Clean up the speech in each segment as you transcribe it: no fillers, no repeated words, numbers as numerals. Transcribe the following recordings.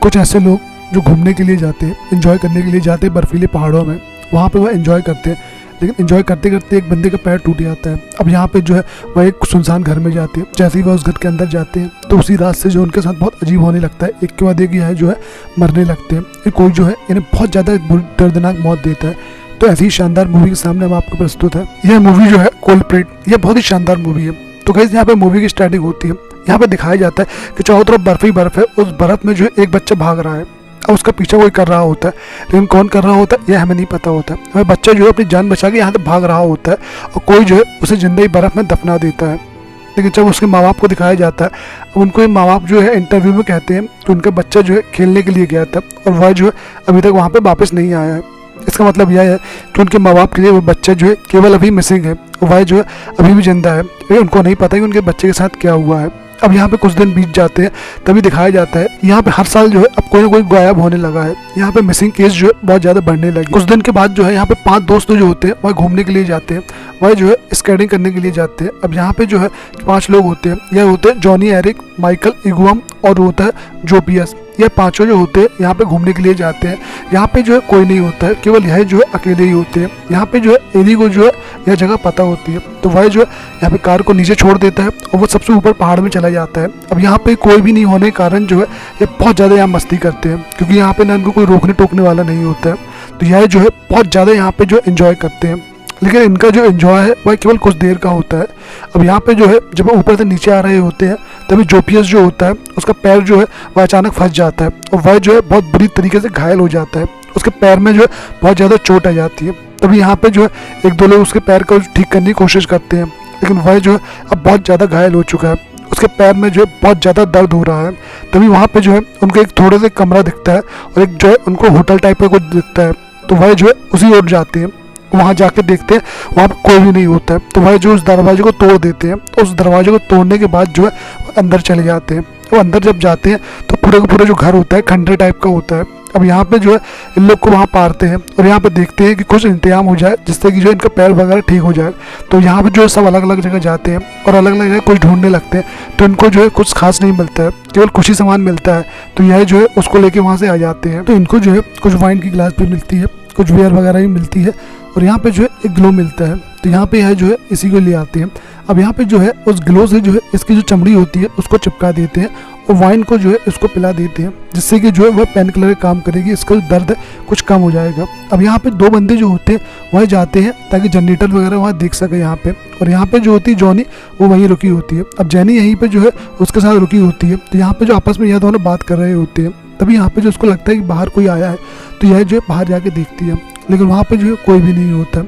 कुछ ऐसे लोग जो घूमने के लिए जाते हैं, एंजॉय करने के लिए जाते हैं बर्फीले पहाड़ों में, वहाँ पे वह एंजॉय करते हैं, लेकिन एंजॉय करते करते एक बंदे का पैर टूट जाता है। अब यहाँ पे जो है वह एक सुनसान घर में जाते हैं। जैसे ही वह उस घर के अंदर जाते हैं तो उसी रात से जो उनके साथ बहुत अजीब होने लगता है। एक के बाद एक यह जो है मरने लगते हैं। कोई जो है इन्हें बहुत ज़्यादा दर्दनाक मौत देता है। तो ऐसी ही शानदार मूवी के सामने हम आपको प्रस्तुत है। यह मूवी जो है कोल्प्रिट, यह बहुत ही शानदार मूवी है। तो गाइस यहाँ पे मूवी की स्टार्टिंग होती है। यहाँ पे दिखाया जाता है कि चारों तरफ बर्फ ही बर्फ है। उस बर्फ में जो है एक बच्चा भाग रहा है और उसका पीछा कोई कर रहा होता है, लेकिन कौन कर रहा होता है यह हमें नहीं पता होता है। हमें बच्चा जो है अपनी जान बचा के यहाँ से भाग रहा होता है और कोई जो है उसे जिंदा ही बर्फ में दफना देता है। लेकिन जब उसके माँ बाप को दिखाया जाता है, अब उनको ये माँ बाप जो है इंटरव्यू में कहते हैं कि उनका बच्चा जो है खेलने के लिए गया था और वह जो है अभी तक वहाँ पर वापस नहीं आया है। इसका मतलब यह है कि उनके माँ बाप के लिए वो बच्चा जो है केवल अभी मिसिंग है और वह जो है अभी भी जिंदा है, लेकिन उनको नहीं पता कि उनके बच्चे के साथ क्या हुआ है। अब यहाँ पे कुछ दिन बीत जाते हैं, तभी दिखाया जाता है यहाँ पे हर साल जो है अब कोई ना कोई गायब होने लगा है। यहाँ पे मिसिंग केस जो है बहुत ज़्यादा बढ़ने लगे। कुछ दिन के बाद जो है यहाँ पे 5 दोस्त जो होते हैं वह घूमने के लिए जाते हैं, वह जो है स्केटिंग करने के लिए जाते हैं। अब यहाँ पे जो है 5 लोग होते हैं। यह होते हैं जॉनी, एरिक, माइकल, इगुअम और होता है जोपियस। यह 5 जो होते हैं यहाँ पे घूमने के लिए जाते हैं। यहाँ पे जो है कोई नहीं होता है, केवल यह जो है अकेले ही होते हैं। यहाँ पे जो है एरी को जो है यह जगह पता होती है, तो वह जो है यहाँ पे कार को नीचे छोड़ देता है और वो सबसे ऊपर पहाड़ में चला जाता है। अब यहाँ पे कोई भी नहीं होने के कारण जो है ये बहुत ज़्यादा यहाँ मस्ती करते हैं, क्योंकि यहाँ पे ना इनको कोई रोकने टोकने वाला नहीं होता है। तो यह जो है बहुत ज़्यादा यहाँ पे जो एंजॉय करते हैं, लेकिन इनका जो एंजॉय है वह केवल कुछ देर का होता है। अब यहाँ पे जो है जब ऊपर से नीचे आ रहे होते हैं तभी जोपियस जो होता है उसका पैर जो है वह अचानक फंस जाता है और वह जो है बहुत बुरी तरीके से घायल हो जाता है। उसके पैर में जो है बहुत ज़्यादा चोट आ जाती है। तभी यहाँ पे जो है 1-2 लोग उसके पैर को ठीक करने की कोशिश करते हैं, लेकिन वह जो है अब बहुत ज़्यादा घायल हो चुका है। उसके पैर में जो है बहुत ज़्यादा दर्द हो रहा है। तभी वहाँ पे जो है उनको एक थोड़ा सा कमरा दिखता है और एक जो है उनको होटल टाइप का कुछ दिखता है। तो वह जो है उसी ओर जाते हैं। वहाँ जाके देखते हैं वहाँ पर कोई भी नहीं होता है। तो वह जो उस दरवाजे को तोड़ देते हैं। तो उस दरवाजे को तोड़ने के बाद जो है अंदर चले जाते हैं। वो अंदर जब जाते हैं तो पूरा का पूरा जो घर होता है खंडर टाइप का होता है। अब यहाँ पे जो है इन लोग को वहाँ पारते हैं और यहाँ पे देखते हैं कि कुछ इंतजाम हो जाए जिससे कि जो इनका पैर वगैरह ठीक हो जाए। तो यहाँ पे जो है सब अलग अलग जगह जाते हैं और अलग अलग जगह कुछ ढूंढने लगते हैं। तो इनको जो है कुछ खास नहीं मिलता है, केवल कुछ ही सामान मिलता है। तो यह जो है उसको लेके वहाँ से आ जाते हैं। तो इनको जो है कुछ वाइन की गिलास भी मिलती है, कुछ बियर वगैरह भी मिलती है और यहाँ पे जो है एक ग्लो मिलता है। तो यहाँ पे यह जो है इसी को ले आते हैं। अब यहाँ पे जो है उस ग्लो से जो है इसकी जो चमड़ी होती है उसको चिपका देते हैं और वाइन को जो है इसको पिला देते हैं, जिससे कि जो है वह पेन किलर का काम करेगी, इसका जो दर्द है कुछ कम हो जाएगा। अब यहाँ पे 2 बंदे जो होते हैं वह जाते हैं ताकि जनरेटर वगैरह वहाँ देख सके यहाँ पे। और यहाँ पे जो होती है जॉनी वो वहीं रुकी होती है। अब जैनी यहीं पे जो है उसके साथ रुकी होती है। तो यहाँ पे जो आपस में यह दोनों बात कर रहे होते हैं। तभी यहाँ पे जो उसको लगता है कि बाहर कोई आया है, तो यह जो है बाहर जाके देखती है, लेकिन वहाँ पे जो है कोई भी नहीं होता।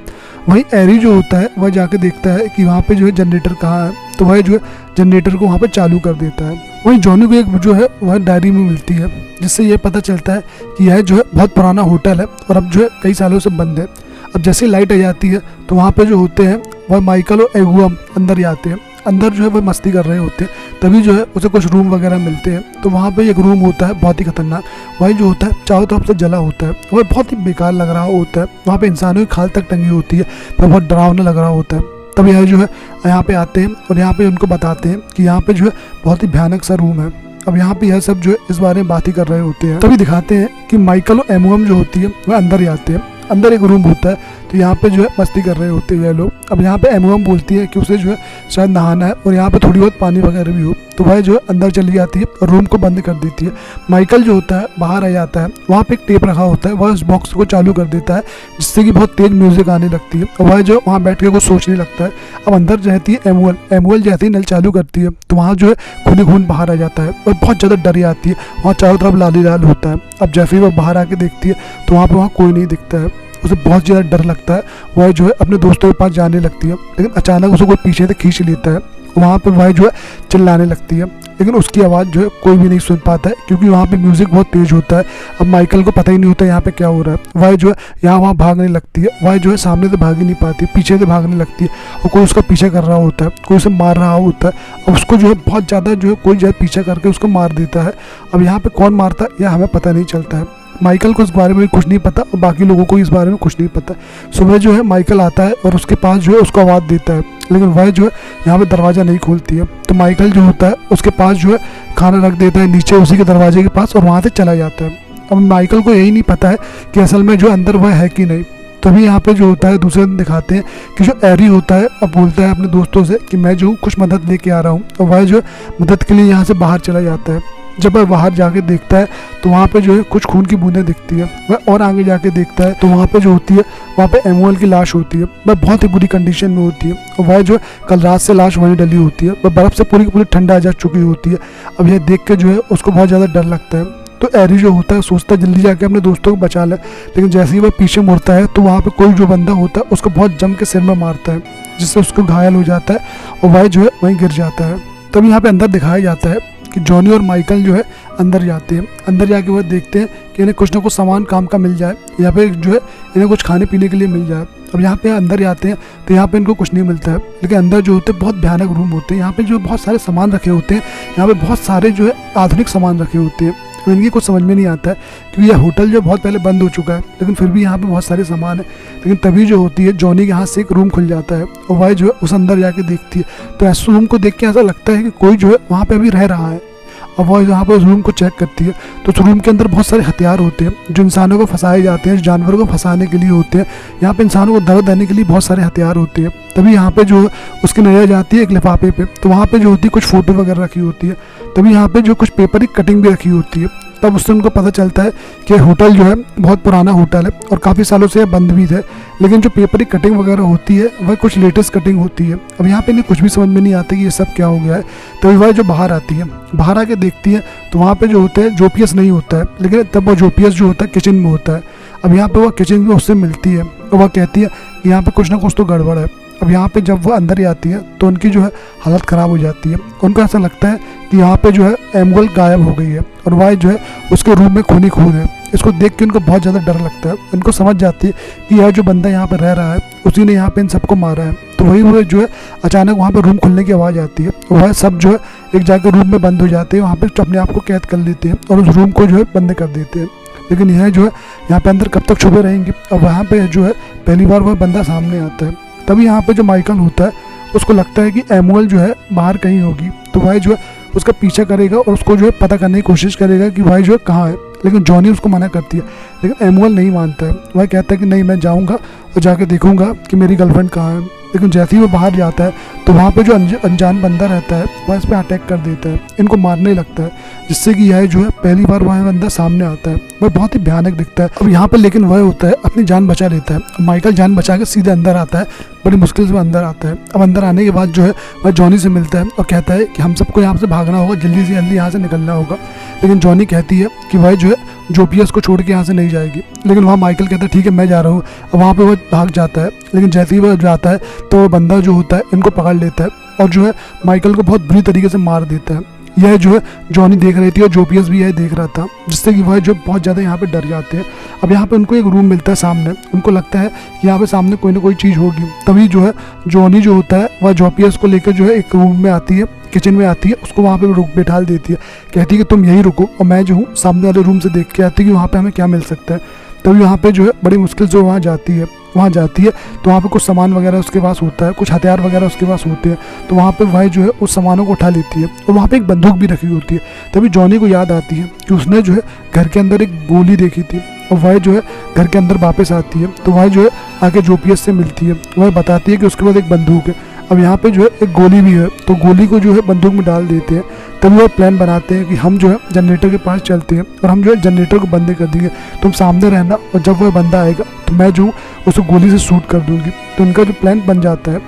वहीं एरी जो होता है वह जाके देखता है कि वहाँ पे जो है जनरेटर कहाँ है, तो वह जो है जनरेटर को वहाँ पे चालू कर देता है। वहीं जॉनी को एक जो है वह डायरी में मिलती है, जिससे यह पता चलता है कि यह जो है बहुत पुराना होटल है और अब जो है कई सालों से बंद है। अब जैसे लाइट आ जाती है तो वहाँ पे जो होते हैं वह माइकल और एगुअम अंदर जाते हैं। अंदर जो है वह मस्ती कर रहे होते हैं। तभी जो है उसे कुछ रूम वगैरह मिलते हैं। तो वहाँ पे एक रूम होता है बहुत ही खतरनाक, वही जो होता है चारों तरफ से जला होता है, वह बहुत ही बेकार लग रहा होता है। वहाँ पे इंसानों की खाल तक टंगी होती है, वह बहुत डरावना लग रहा होता है। तब यह जो है यहाँ पे आते हैं और यहाँ पे उनको बताते हैं कि यहाँ पे जो है बहुत ही भयानक सा रूम है। अब यहाँ पे यह सब जो है इस बारे में बात ही कर रहे होते हैं। तभी दिखाते हैं कि माइकल और एमुअम जो होती है वह अंदर जाते हैं। अंदर एक रूम होता है, तो यहाँ पे जो है मस्ती कर रहे होते हैं ये लोग। अब यहाँ पे एमुअम बोलती है कि उसे जो है शायद नहाना है और यहाँ पे थोड़ी बहुत पानी वगैरह भी हो, तो वह जो है अंदर चली जाती है और रूम को बंद कर देती है। माइकल जो होता है बाहर आ जाता है। वहाँ पे एक टेप रखा होता है, वह उस बॉक्स को चालू कर देता है, जिससे कि बहुत तेज म्यूजिक आने लगती है और वह जो वहाँ बैठ के कुछ सोचने लगता है। अब अंदर रहती है एमुअल जैसे ही नल चालू करती है तो वहाँ जो है खून खून बाहर आ जाता है और बहुत ज़्यादा डर आती है। वहाँ चारों तरफ लाली लाल होता है। अब जैसे ही वह बाहर आके देखती है तो वहाँ पर वहाँ कोई नहीं दिखता है। उसे बहुत ज़्यादा डर लगता है। वह जो है अपने दोस्तों के पास जाने लगती है, लेकिन अचानक उसे कोई पीछे से खींच लेता है। वहाँ पे वह जो है चिल्लाने लगती है, लेकिन उसकी आवाज़ जो है कोई भी नहीं सुन पाता है, क्योंकि वहाँ पे म्यूज़िक बहुत तेज़ होता है। अब माइकल को पता ही नहीं होता यहाँ पे क्या हो रहा है। वह जो है यहाँ वहाँ भागने लगती है। वह जो है सामने से भाग ही नहीं पाती, पीछे से भागने लगती है और कोई उसका पीछा कर रहा होता है, कोई उसे मार रहा होता है। अब उसको जो है बहुत ज़्यादा जो है कोई जो है पीछा करके उसको मार देता है। अब यहाँ पर कौन मारता है यह हमें पता नहीं चलता है। माइकल को इस बारे में कुछ नहीं पता और बाकी लोगों को इस बारे में कुछ नहीं पता। सुबह जो है माइकल आता है और उसके पास जो है उसको आवाज़ देता है, लेकिन वह जो है यहाँ पे दरवाज़ा नहीं खोलती है। तो माइकल जो होता है उसके पास जो है खाना रख देता है नीचे उसी के दरवाजे के पास और वहाँ से चला जाता है। अब माइकल को यही नहीं पता है कि असल में जो अंदर वह है कि नहीं। तभी यहाँ पे जो होता है दूसरे दिन दिखाते हैं कि जो एरी होता है अब बोलता है अपने दोस्तों से कि मैं जो हूँ कुछ मदद लेके आ रहा हूँ, और वह जो है मदद के लिए यहाँ से बाहर चला जाता है। जब वह बाहर जाके देखता है तो वहाँ पे जो है कुछ खून की बूंदें दिखती है। वह और आगे जाके देखता है तो वहाँ पे जो होती है वहाँ पे एमुअल की लाश होती है। वह बहुत ही बुरी कंडीशन में होती है और वह जो है कल रात से लाश वहीं डली होती है। वह बर्फ़ से पूरी की पूरी ठंडा जा चुकी होती है। अब यह देख के जो है उसको बहुत ज़्यादा डर लगता है। तो एरी जो होता है सोचता है जल्दी जाके अपने दोस्तों को बचा ले, लेकिन जैसे ही वह पीछे मुड़ता है तो वहाँ पे कोई जो बंदा होता है उसको बहुत जम के सिर में मारता है, जिससे उसको घायल हो जाता है और वह जो है वहीं गिर जाता है। तब यहाँ पे अंदर दिखाया जाता है कि जॉनी और माइकल जो है अंदर जाते हैं। अंदर जाके वह देखते हैं कि इन्हें कुछ ना कुछ सामान काम का मिल जाए, या फिर जो है इन्हें कुछ खाने पीने के लिए मिल जाए। अब यहाँ पे अंदर जाते हैं तो यहाँ पे इनको कुछ नहीं मिलता है, लेकिन अंदर जो होते हैं बहुत भयानक रूम होते हैं। यहाँ पे जो बहुत सारे सामान रखे होते हैं, यहाँ पे बहुत सारे जो है आधुनिक सामान रखे होते हैं। तो इनकी कुछ समझ में नहीं आता है क्योंकि यह होटल जो बहुत पहले बंद हो चुका है, लेकिन फिर भी यहाँ पे बहुत सारे सामान है। लेकिन तभी जो होती है जॉनी के हाथ से एक रूम खुल जाता है और वह जो है उस अंदर जाके देखती है। तो ऐसे रूम को देख के ऐसा लगता है कि कोई जो है वहाँ पे अभी रह रहा है। और वह यहाँ पर उस रूम को चेक करती है तो उस रूम के अंदर बहुत सारे हथियार होते हैं जो इंसानों को फंसाए जाते हैं, जो जानवरों को फंसाने के लिए होते हैं। यहाँ पे इंसानों को दर्द देने के लिए बहुत सारे हथियार होते हैं। तभी यहाँ पे जो उसकी नज़र जाती है एक लिफाफे पे, तो वहाँ पे जो होती है कुछ फ़ोटो वगैरह रखी होती है। तभी यहाँ पे जो कुछ पेपर की कटिंग भी रखी होती है। तब उससे उनको पता चलता है कि होटल जो है बहुत पुराना होटल है और काफ़ी सालों से बंद भी थे, लेकिन जो पेपर की कटिंग वगैरह होती है वह कुछ लेटेस्ट कटिंग होती है। अब यहाँ पे इन्हें कुछ भी समझ में नहीं आता कि ये सब क्या हो गया है। तभी वह जो बाहर आती है, बाहर आके देखती है तो वहाँ पे जो होता है जोपियस नहीं होता है, लेकिन तब वो जोपियस जो होता है किचन में होता है। अब यहाँ पे वह किचन में उससे मिलती है और वह कहती है कि यहाँ पे कुछ ना कुछ तो गड़बड़ है। अब यहाँ पे जब वो अंदर ही आती है तो उनकी जो है हालत ख़राब हो जाती है। उनको ऐसा लगता है कि यहाँ पे जो है एमुअल गायब हो गई है और वह जो है उसके रूम में खून ही खून है। इसको देख के उनको बहुत ज़्यादा डर लगता है। उनको समझ जाती है कि यह जो बंदा यहाँ पे रह रहा है उसी ने यहाँ पे इन सबको मारा है। तो वही वो जो है अचानक वहाँ पे रूम खुलने की आवाज़ आती है और वह सब जो है एक जाकर रूम में बंद हो जाते हैं। वहाँ पे अपने आप को कैद कर लेते हैं और उस रूम को जो है बंद कर देते हैं। लेकिन यह जो है यहाँ पे अंदर कब तक छुपे रहेंगे। और वहाँ पे जो है पहली बार वह बंदा सामने आता है। तभी यहाँ पे जो माइकल होता है उसको लगता है कि एमुअल जो है बाहर कहीं होगी, तो वह जो है उसका पीछा करेगा और उसको जो है पता करने की कोशिश करेगा कि वह जो है कहाँ है। लेकिन जॉनी उसको मना करती है, लेकिन एमुअल नहीं मानता है। वह कहता है कि नहीं, मैं जाऊँगा और जाके देखूँगा कि मेरी गर्लफ्रेंड कहाँ है। लेकिन जैसे ही वो बाहर जाता है तो वहाँ पे जो अनजान बंदा रहता है वह इस पर अटैक कर देता है, इनको मारने लगता है, जिससे कि यह जो है पहली बार वह बंदा सामने आता है। वह बहुत ही भयानक दिखता है। अब यहाँ पे लेकिन वह होता है अपनी जान बचा लेता है। माइकल जान बचा के सीधे अंदर आता है, बड़ी मुश्किल से अंदर आता है। अब अंदर आने के बाद जो है वह जॉनी से मिलता है और कहता है कि हम सबको यहाँ से भागना होगा, जल्दी से जल्दी यहाँ से निकलना होगा। लेकिन जॉनी कहती है कि वह जो है जोपियस को छोड़ के यहाँ से नहीं जाएगी। लेकिन वहाँ माइकल कहता है ठीक है मैं जा रहा हूँ। अब वहाँ पे वह भाग जाता है, लेकिन जैसे ही वह जाता है तो वह बंदा जो होता है इनको पकड़ लेता है और जो है माइकल को बहुत बुरी तरीके से मार देता है। यह जो है जॉनी देख रही थी और जोपियस भी यह देख रहा था, जिससे कि वह जो बहुत ज़्यादा यहाँ पे डर जाते हैं। अब यहाँ पे उनको एक रूम मिलता है सामने। उनको लगता है कि यहाँ पे सामने कोई ना कोई चीज़ होगी। तभी जो है जॉनी जो होता है वह जोपियस को लेकर जो है एक रूम में आती है, किचन में आती है, उसको वहाँ पे बैठा देती है। कहती है कि तुम यहीं रुको और मैं जो हूँ सामने वाले रूम से देख के आती है कि वहाँ पे हमें क्या मिल सकता है। तभी वहाँ पे जो है बड़ी मुश्किल से वहाँ जाती है तो वहाँ पे कुछ सामान वगैरह उसके पास होता है, कुछ हथियार वगैरह उसके पास होते हैं। तो वहाँ पे वह जो है उस सामानों को उठा लेती है और वहाँ पे एक बंदूक भी रखी होती है। तभी जॉनी को याद आती है कि उसने जो है घर के अंदर एक गोली देखी थी और वह जो है घर के अंदर वापस आती है। तो वह जो है आके जोपियस से मिलती है। वह बताती है कि उसके पास एक बंदूक है। अब यहाँ पे जो है एक गोली भी है, तो गोली को जो है बंदूक में डाल देते हैं। तभी वो प्लान बनाते हैं कि हम जो है जनरेटर के पास चलते हैं और हम जो है जनरेटर को बंद कर देंगे, तुम सामने रहना और जब वह बंदा आएगा तो मैं जो उसको गोली से शूट कर दूंगी। तो उनका जो प्लान बन जाता है।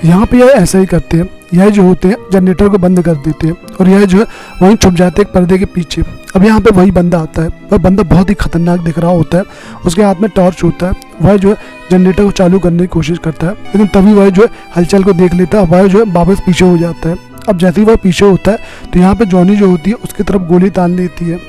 यहाँ पे यह ऐसा ही करते हैं। यह जो होते हैं जनरेटर को बंद कर देते हैं और यह जो है वहीं छुप जाते हैं पर्दे के पीछे। अब यहाँ पे वही बंदा आता है। वह बंदा बहुत ही खतरनाक दिख रहा होता है, उसके हाथ में टॉर्च होता है। वह जो है जनरेटर को चालू करने की कोशिश करता है, लेकिन तभी वह जो है हलचल को देख लेता है। वह जो है वापस पीछे हो जाता है। अब जैसे ही वह पीछे होता है तो यहाँ पे जॉनी जो होती है उसकी तरफ गोली तान लेती है,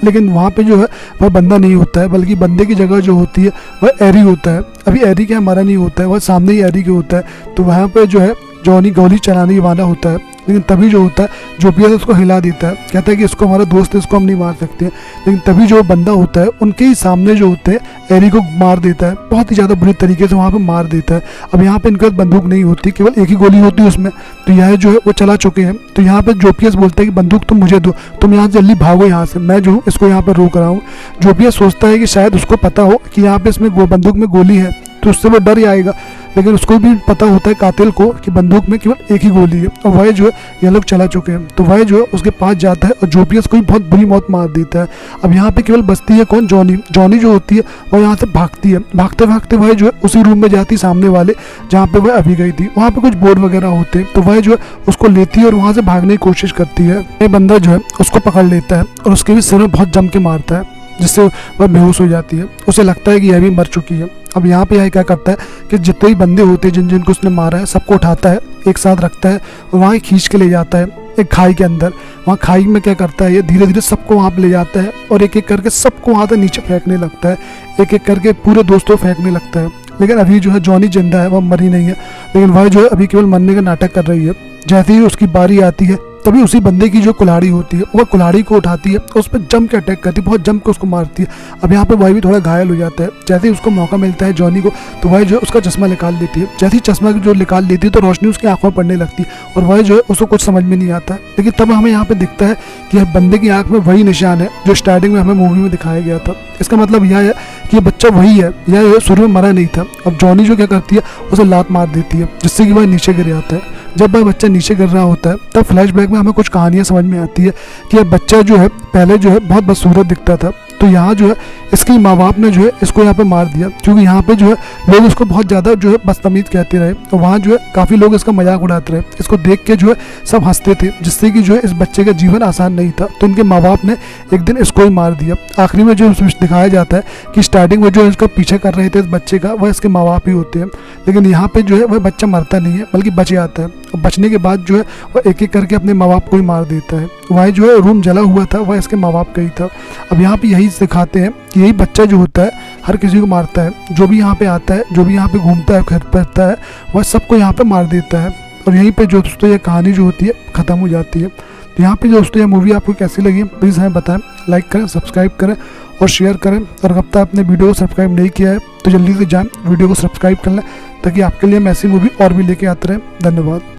लेकिन वहाँ पे जो है वह बंदा नहीं होता है, बल्कि बंदे की जगह जो होती है वह एरी होता है। अभी एरी के हमारा नहीं होता है, वह सामने ही एरी के होता है। तो वहाँ पे जो है जॉनी गोली चलाने वाला होता है, लेकिन तभी जो होता है जोपियस उसको हिला देता है, कहता है कि इसको हमारा दोस्त है, इसको हम नहीं मार सकते। लेकिन तभी जो बंदा होता है उनके ही सामने जो होते हैं एरी को मार देता है, बहुत ही ज़्यादा बुरी तरीके से वहाँ पे मार देता है। अब यहाँ पे इनके पास बंदूक नहीं होती, केवल एक ही गोली होती है उसमें, तो यह जो है वो चला चुके हैं। तो यहाँ पे जोपियस बोलता है कि बंदूक तुम मुझे दो, तुम यहाँ जल्दी भागो यहाँ से, मैं जो हूँ इसको यहाँ पर रोक रहा हूँ। जोपियस सोचता है कि शायद उसको पता हो कि यहाँ पे इसमें बंदूक में गोली है, तो उससे वो डर ही आएगा, लेकिन उसको भी पता होता है कातिल को कि बंदूक में केवल एक ही गोली है और वह जो है ये लोग चला चुके हैं। तो वह जो है उसके पास जाता है और जोपियस को भी बहुत बुरी मौत मार देता है। अब यहाँ पे केवल बचती है कौन, जॉनी। जॉनी जो होती है वह यहाँ से भागती है, भागते भागते वह जो है उसी रूम में जाती है सामने वाले जहाँ पे वह अभी गई थी। वहाँ पे कुछ बोर्ड वगैरह होते हैं, तो वह जो है उसको लेती है और वहाँ से भागने की कोशिश करती है। ये बंदा जो है उसको पकड़ लेता है और उसके भी सिर में बहुत जम के मारता है, जिससे वह बेहोश हो जाती है। उसे लगता है कि यह भी मर चुकी है। अब यहाँ पे यह क्या करता है कि जितने भी बंदे होते हैं जिनको उसने मारा है सबको उठाता है, एक साथ रखता है और वहाँ खींच के ले जाता है एक खाई के अंदर। वहाँ खाई में क्या करता है, ये धीरे धीरे सबको वहाँ पे ले जाता है और एक एक करके सबको वहाँ से नीचे फेंकने लगता है, एक एक करके पूरे दोस्तों फेंकने लगता है। लेकिन अभी जो है जॉनी जिंदा है, वह मरी नहीं है, लेकिन वह जो है अभी केवल मरने का नाटक कर रही है। जैसे ही उसकी बारी आती है तभी उसी बंदे की जो कुल्हाड़ी होती है वह कुल्हाड़ी को उठाती है और उस पर जम के अटैक करती है, बहुत जम के उसको मारती है। अब यहाँ पे वह भी थोड़ा घायल हो जाता है। जैसे ही उसको मौका मिलता है जॉनी को, तो वह जो है उसका चश्मा निकाल देती है। जैसे ही चश्मा जो निकाल देती है तो रोशनी उसकी आंखों में पड़ने लगती है और वह जो है उसको कुछ समझ में नहीं आता। लेकिन तब हमें यहाँ पे दिखता है कि यह बंदे की आंख में वही निशान है जो स्टार्टिंग में हमें मूवी में दिखाया गया था। इसका मतलब यह है कि ये बच्चा वही है, यह शुरू में मरा नहीं था। अब जॉनी जो क्या करती है उसे लात मार देती है, जिससे कि वह नीचे गिर जाता है। जब वह बच्चा नीचे गिर रहा होता है तब फ्लैशबैक में हमें कुछ कहानियां समझ में आती है कि यह बच्चा जो है पहले जो है बहुत बदसूरत दिखता था, तो यहाँ जो है इसके माँ बाप ने जो है इसको यहाँ पे मार दिया, क्योंकि यहाँ पे जो है लोग इसको बहुत ज़्यादा जो है बदतमीज कहते रहे और वहाँ जो है काफ़ी लोग इसका मजाक उड़ाते रहे। इसको देख के जो है सब हंसते थे, जिससे कि जो है इस बच्चे का जीवन आसान नहीं था। तो इनके माँ बाप ने एक दिन इसको ही मार दिया। आखिरी में जो दिखाया जाता है कि स्टार्टिंग में जो इसका पीछे कर रहे थे इस बच्चे का, वह इसके माँ बाप ही होते हैं, लेकिन यहाँ पे जो है वह बच्चा मरता नहीं है बल्कि बच जाता है। और बचने के बाद जो है वह एक एक करके अपने माँ बाप को ही मार देता है। वह जो है रूम जला हुआ था वह इसके माँ बाप का ही था। अब यहाँ पे यही सिखाते हैं कि यही बच्चा जो होता है हर किसी को मारता है, जो भी यहाँ पे आता है, जो भी यहाँ पे घूमता है फिरता है, वह सबको यहाँ पे मार देता है। और यहीं पे जो दोस्तों ये कहानी जो होती है ख़त्म हो जाती है। तो यहाँ पे दोस्तों ये मूवी आपको कैसी लगी प्लीज़ हमें बताएं, लाइक करें, सब्सक्राइब करें और शेयर करें। और अब तक आपने वीडियो को सब्सक्राइब नहीं किया है तो जल्दी से जाएं वीडियो को सब्सक्राइब कर लें, ताकि आपके लिए हम ऐसी मूवी और भी लेके आते रहें। धन्यवाद।